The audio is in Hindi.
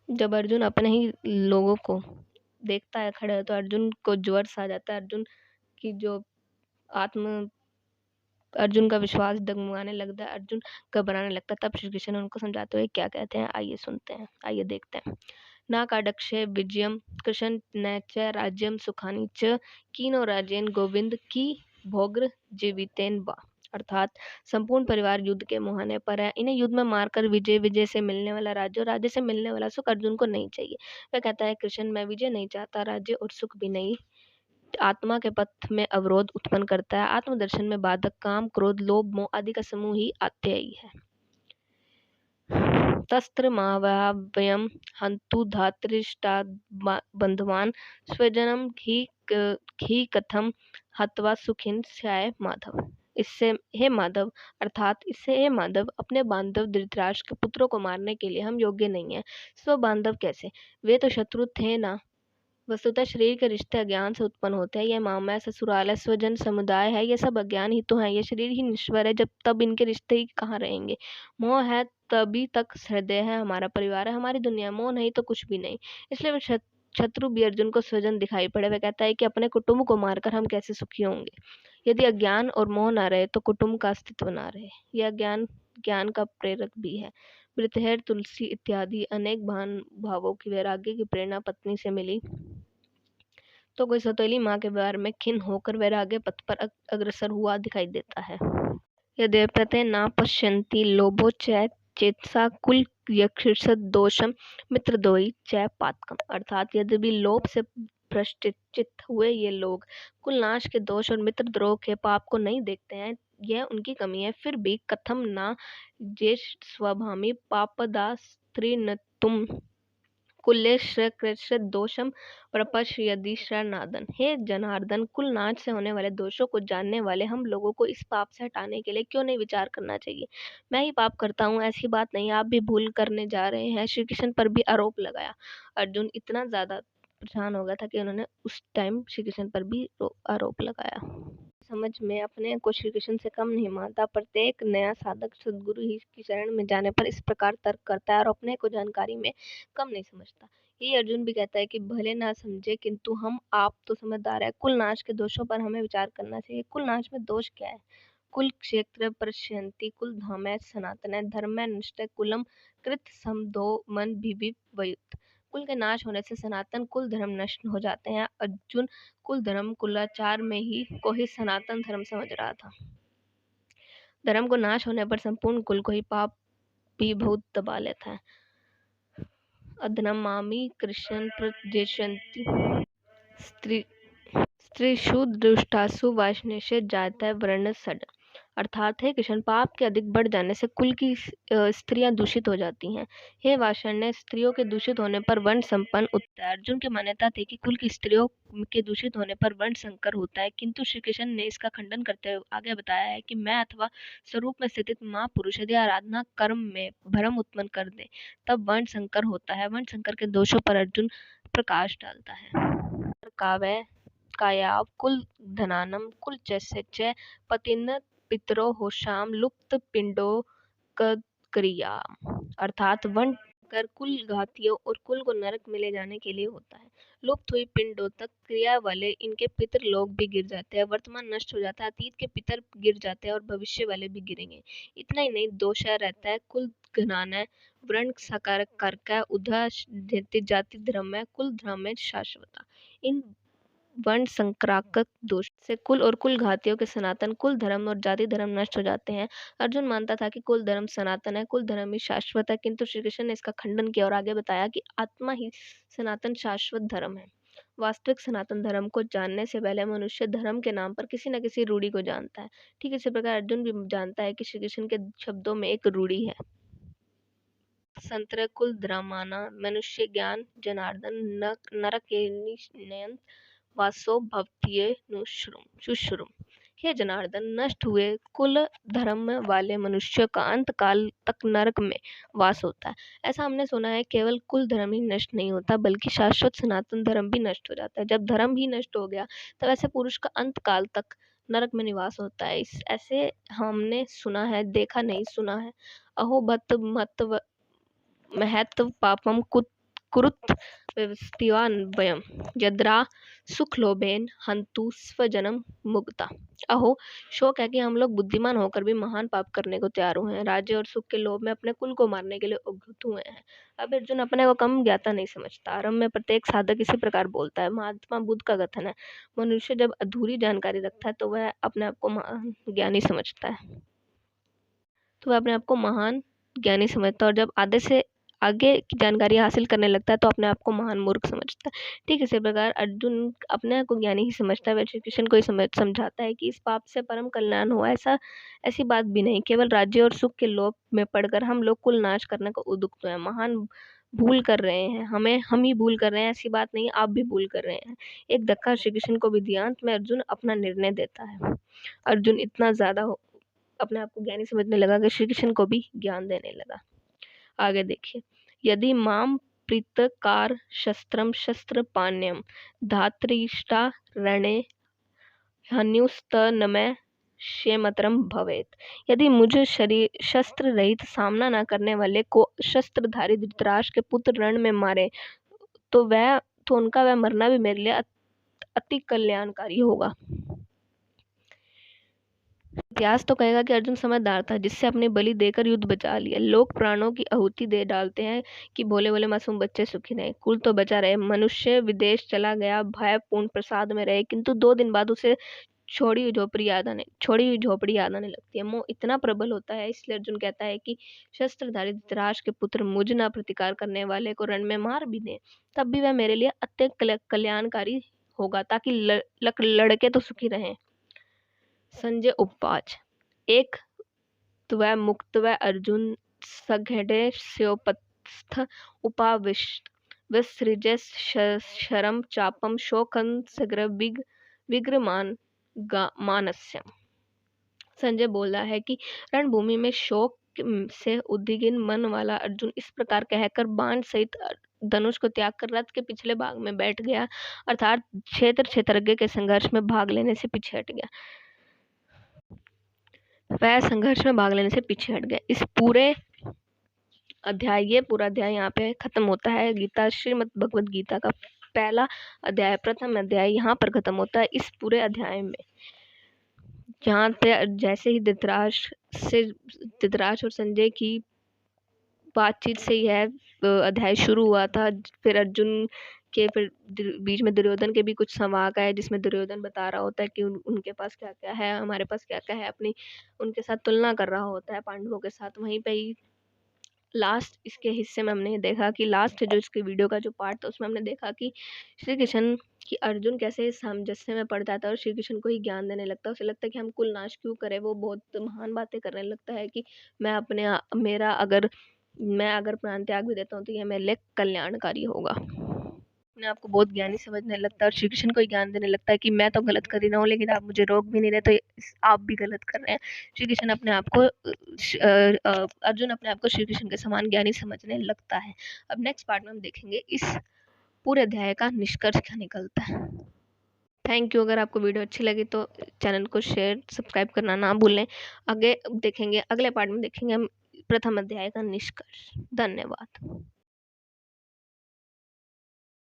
जब अर्जुन अपने ही लोगों को देखता है खड़े, तो अर्जुन को ज्वर सा आ जाता है। अर्जुन की जो आत्म अर्जुन का विश्वास डगमगाने लगता है, अर्जुन घबराने लगता है। तब श्री कृष्ण उनको समझाते हुए क्या कहते हैं, आइए सुनते हैं, आइए देखते हैं। ना काडक्षे विजयम कृष्ण न च राज्यम सुखानी च कीनो राजेन गोविंद की भोग्र जीवितेन बा। अर्थात संपूर्ण परिवार युद्ध के मुहाने पर है, इन्हें युद्ध में मारकर विजय, विजय से मिलने वाला राज्य और राज्य से मिलने वाला सुख अर्जुन को नहीं चाहिए। वह कहता है, कृष्ण मैं विजय नहीं चाहता, राज्य और सुख भी नहीं। आत्मा के पथ में अवरोध उत्पन्न करता है। आत्मदर्शन में बाधक काम, क्रोध, लोभ, मोह आदि का समूह ही अत्ययी है। तस्त्र मावयम हंतु धातृष्टा बंधवान स्वजनम घी कथम हत्वा सुखिन स्याय माधव। इससे हे माधव, अर्थात इससे हे माधव, अपने बांधव धृतराष्ट्र के पुत्रों को मारने के लिए हम योग्य नहीं है। स्व बांधव कैसे, वे तो शत्रु थे ना। वस्तुतः शरीर के रिश्ते अज्ञान से उत्पन्न होते हैं। यह मामा ससुराल स्वजन समुदाय है, ये सब अज्ञान ही तो है। ये शरीर ही नश्वर है, जब तब इनके रिश्ते ही कहाँ रहेंगे। मोह है तभी तक हृदय है, हमारा परिवार है, हमारी दुनिया। मोह नहीं तो कुछ भी नहीं। इसलिए वह शत्रु भी अर्जुन को स्वजन दिखाई पड़े। वह कहता है कि अपने कुटुंब को मारकर हम कैसे सुखी होंगे। यदि अज्ञान और मोह न रहे तो कुटुंब का अस्तित्व न रहे। यह ज्ञान ज्ञान का प्रेरक भी है। वृत्रहर, तुलसी इत्यादि अनेक भावों की वैराग्य की प्रेरणा पत्नी से मिली, तो कोई सौतेली माँ के व्यवहार में खिन्न होकर वैराग्य पथ पर अग्रसर हुआ दिखाई देता है। यद्यपते न पश्यन्ति लोभो च चेतसा कुल यक्षिषद दोषम मित्रद्रोही च पातकम। अर्थात यद्यपि लोभ से भ्रष्टचित्त हुए ये लोग कुलनाश के दोष और मित्रद्रोह के पाप को नहीं देखते हैं, यह उनकी कमी है। फिर भी कथम ना जे स्वभामी पापदा स्त्री न तुम कुल्य दोषम प्रपश्यदि शरणादन। हे जनार्दन, कुल नाच से होने वाले दोषों को जानने वाले हम लोगों को इस पाप से हटाने के लिए क्यों नहीं विचार करना चाहिए। मैं ही पाप करता हूँ ऐसी बात नहीं, आप भी भूल करने जा रहे हैं। श्री कृष्ण पर भी आरोप लगाया। अर्जुन इतना ज्यादा परेशान हो गया था कि उन्होंने उस टाइम श्री कृष्ण पर भी आरोप लगाया। समझ में अपने को श्री कृष्ण से कम नहीं मानता। प्रत्येक नया साधक सदगुरु ही की शरण में जाने पर इस प्रकार तर्क करता है और अपने को जानकारी में कम नहीं समझता। यही अर्जुन भी कहता है कि भले ना समझे, किंतु हम आप तो समझदार है। कुल नाश के दोषों पर हमें विचार करना चाहिए। कुल नाश में दोष क्या है। कुल क्षेत्र प्रश्यंति कुल धाम है सनातन है धर्म है नष्ट कुलम कृत समदो मन विविध। कुल के नाश होने से सनातन कुल धर्म नष्ट हो जाते हैं। अर्जुन कुल धर्म कुलाचार में ही को ही सनातन धर्म समझ रहा था। धर्म को नाश होने पर संपूर्ण कुल को ही पाप भी बहुत दबा लेता है। अधनमामि कृष्ण प्रजेशंति स्त्री स्त्रीषु दुष्टासु वासनेशे जाता है वर्ण सड। अर्थात है कृष्ण, पाप के अधिक बढ़ जाने से कुल की स्त्रियां दूषित हो जाती हैं। हे वाषण्य, स्त्रियों के दूषित होने पर वर्ण संपन्न उत्तर। अर्जुन की मान्यता थी कि कुल की स्त्रियों के दूषित होने पर वर्ण संकर होता है, किंतु श्री कृष्ण ने इसका खंडन करते हुए आगे बताया है कि मैं अथवा स्वरूप में स्थित महापुरुष यदि आराधना कर्म में भ्रम उत्पन्न कर दे तब वर्ण संकर होता है। वर्ण संकर के दोषों पर अर्जुन प्रकाश डालता है। काव्य कायाव कुल धनानम कुल च पतिन पितरो होशाम लुप्त पिंडो क्रिया। अर्थात वन कर कुल घातियों और कुल को नरक में ले जाने के लिए होता है। लुप्त हुई पिंडों तक क्रिया वाले इनके पितर लोग भी गिर जाते हैं। वर्तमान नष्ट हो जाता है, अतीत के पितर गिर जाते हैं और भविष्य वाले भी गिरेंगे। इतना ही नहीं, दोष रहता है कुल घनाना है वर्ण साकार करके उधा जाति धर्म है कुल धर्म है शाश्वता। इन वर्ण संक्रामक दोष से कुल और कुल घातियों के सनातन कुल धर्म और जाति धर्म नष्ट हो जाते हैं। अर्जुन मानता था कि कुल धर्म सनातन है, कुल धर्म ही शाश्वत है, किंतु श्री कृष्ण ने इसका खंडन किया और आगे बताया कि आत्मा ही सनातन शाश्वत धर्म है। वास्तविक सनातन धर्म को जानने से पहले मनुष्य धर्म के नाम पर किसी न किसी रूढ़ी को जानता है। ठीक इसी प्रकार अर्जुन भी जानता है कि श्री कृष्ण के शब्दों में एक रूढ़ी है। संतर कुल द्रामाना मनुष्य ज्ञान जनार्दन नरक वासो भवतीय शुश्रुम। हे जनार्दन, नष्ट हुए कुल धर्म वाले मनुष्य का अंत काल तक नरक में वास होता है। ऐसा हमने सुना है, केवल कुल धर्म ही नष्ट नहीं होता बल्कि शाश्वत सनातन धर्म भी नष्ट हो जाता है। जब धर्म ही नष्ट हो गया तब ऐसे पुरुष का अंत काल तक नरक में निवास होता है। इस ऐसे हमने सुना है, देखा नहीं सुना है। अहो बत मत महत्व पापम कुत कुरुत व्यवस्थिवान्वयम् यद्रा सुखलोभेन हन्तु स्वजनम मुक्ता। अहो, शोक है कि हम लोग बुद्धिमान होकर भी महान पाप करने को तैयार हुए हैं। राज्य और सुख के लोभ में अपने कुल को मारने के लिए उद्युक्त हुए हैं। अब अर्जुन अपने को कम ज्ञाता नहीं समझता। आरंभ में प्रत्येक साधक इसी प्रकार बोलता है। महात्मा बुद्ध का कथन है, मनुष्य जब अधूरी जानकारी रखता है तो वह अपने आप को महान ज्ञानी समझता है। तो वह अपने आप को महान ज्ञानी समझता है, और जब आधे से आगे की जानकारी हासिल करने लगता है तो अपने आप को महान मूर्ख समझता है। ठीक इसी प्रकार अर्जुन अपने आप को ज्ञानी ही समझता है। वह श्री कृष्ण को समझाता है कि इस पाप से परम कल्याण हुआ, ऐसी बात भी नहीं। केवल राज्य और सुख के लोभ में पड़कर हम लोग कुल नाश करने को उद्युक्त हैं। महान भूल कर रहे हैं, हम ही भूल कर रहे हैं, ऐसी बात नहीं, आप भी भूल कर रहे हैं। एक धक्का श्री कृष्ण को भी दिया। अंत में अर्जुन अपना निर्णय देता है। अर्जुन इतना ज्यादा अपने आप को ज्ञानी समझने लगा कि श्री कृष्ण को भी ज्ञान देने लगा। आगे देखिए, यदि माम प्रीतकार शस्त्रम शस्त्र पाण्यम धात्रिष्टा रणे हन्युस्तनमय क्षेमतरम भवेत। यदि मुझे शरीर शस्त्र रहित सामना न करने वाले को शस्त्रधारी धृतराष्ट्र के पुत्र रण में मारे तो उनका वह मरना भी मेरे लिए अति कल्याणकारी होगा। इतिहास तो कहेगा कि अर्जुन समझदार था, जिससे अपनी बलि देकर युद्ध बचा लिया। लोग प्राणों की आहुति दे डालते हैं कि भोले भोले मासूम बच्चे सुखी रहे, कुल तो बचा रहे। मनुष्य विदेश चला गया, भयपूर्ण प्रसाद में रहे, किंतु 2 दिन बाद उसे छोड़ी हुई झोपड़ी याद आने लगती है। मोह इतना प्रबल होता है, इसलिए अर्जुन कहता है कि शस्त्रधारी धृतराष्ट्र के पुत्र मुझ न प्रतिकार करने वाले को रण में मार भी दे, तब भी वह मेरे लिए अत्यंत कल्याणकारी होगा, ताकि लड़के तो सुखी रहें। संजय उपवाच। एक त्वै मुक्त्वै अर्जुन सघटे स्योपस्थ उपाविश्य शरम चापम शोकं सग्र विग्रमान मानस्य। संजय बोला है कि रणभूमि में शोक से उद्विग्न मन वाला अर्जुन इस प्रकार कहकर बाण सहित धनुष को त्याग कर रथ के पिछले भाग में बैठ गया, अर्थात क्षेत्रज्ञ के संघर्ष में भाग लेने से पीछे हट गया। वह संघर्ष में भाग लेने से पीछे हट गया। ये पूरा अध्याय यहाँ पे खत्म होता है। गीता श्रीमद् भगवद गीता का पहला अध्याय, प्रथम अध्याय यहाँ पर खत्म होता है। इस पूरे अध्याय में जहाँ पे जैसे ही धृतराष्ट्र और संजय की बातचीत से यह अध्याय शुरू हुआ था। फिर अर्जुन के बीच में दुर्योधन के भी कुछ संवाद आए, जिसमें दुर्योधन बता रहा होता है कि उनके पास क्या क्या है, हमारे पास क्या क्या है, अपनी उनके साथ तुलना कर रहा होता है पांडवों के साथ। वहीं पे ही लास्ट इसके हिस्से में हमने देखा कि लास्ट जो इसके वीडियो का जो पार्ट था उसमें हमने देखा कि श्री कृष्ण कि अर्जुन कैसे सामंजस्य में पड़ जाता है और श्री कृष्ण को ही ज्ञान देने लगता है। उसे लगता है कि हम कुल नाश क्यों करें। वो बहुत महान बातें करने लगता है कि मैं अगर प्राण त्याग भी देता हूँ तो यह मेरे लिए कल्याणकारी होगा। अपने आपको बहुत ज्ञानी समझने लगता है और श्री कृष्ण को ही ज्ञान देने लगता है कि मैं तो गलत कर ही रहा हूँ, लेकिन आप मुझे रोक भी नहीं रहे, तो आप भी गलत कर रहे हैं। श्री कृष्ण अपने आप को अर्जुन अपने आप को श्री कृष्ण के समान ज्ञानी समझने लगता है। अब नेक्स्ट पार्ट में हम देखेंगे इस पूरे अध्याय का निष्कर्ष क्या निकलता है। Thank you. अगर आपको वीडियो अच्छी लगी तो चैनल को शेयर सब्सक्राइब करना ना भूलें। आगे देखेंगे, अगले पार्ट में देखेंगे हम प्रथम अध्याय का निष्कर्ष। धन्यवाद।